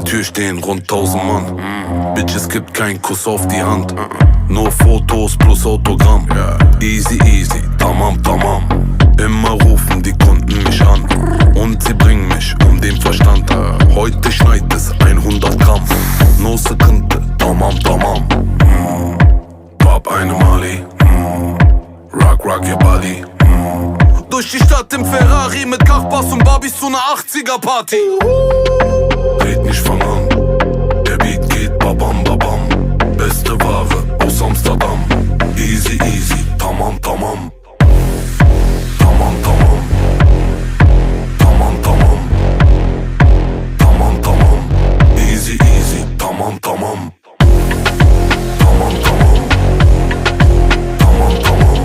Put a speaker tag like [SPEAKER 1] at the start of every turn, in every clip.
[SPEAKER 1] Tür stehen rund 1000 Mann. Bitch, es gibt keinen Kuss auf die Hand. Nur Fotos plus Autogramm. Easy, easy, tamam, tamam. Immer rufen die Kunden mich an. Und sie bringen mich um den Verstand. Heute schneit es 100 Gramm. No Sekunde, tamam, tamam. Pop eine Mali. Rock, rock your body. Durch die Stadt im Ferrari mit Kachbass und Barbies zu ner 80er Party. Red nicht fang an, der Beat geht babam babam. Beste Ware aus Amsterdam. Easy easy, tamam tamam. Tamam tamam. Tamam tamam. Tamam tamam. Easy easy, tamam tamam. Tamam tamam. Tamam tamam.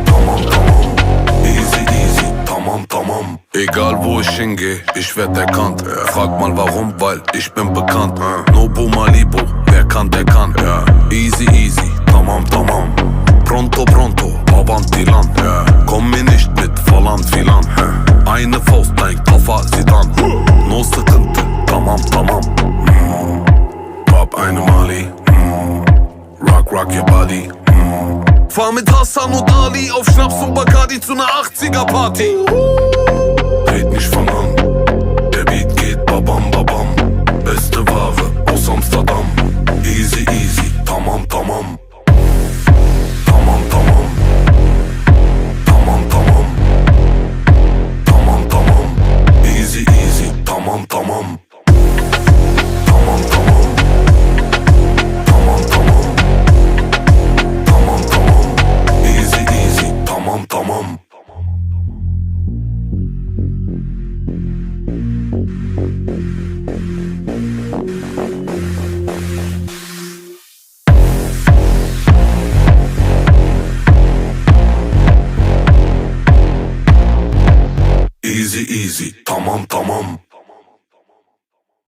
[SPEAKER 1] Tamam tamam. Easy easy, tamam tamam. Egal wo ich hingehe, ich werd erkannt. Frag mal warum, weil ich bin bekannt. Nobu Malibu, wer kann, der kann. Easy easy, tamam tamam. Pronto pronto, avanti land. Komm mir nicht mit Volland Filan. Eine Faust, dein Koffer sieht an. No Sekunde, tamam tamam. Pop eine Mali. Rock rock your body. Fahr mit Hassan und Ali auf Schnaps und Bacardi zu ner 80er Party. Red nicht fang an, der Beat geht babam babam. Beste Ware aus Amsterdam. Easy easy,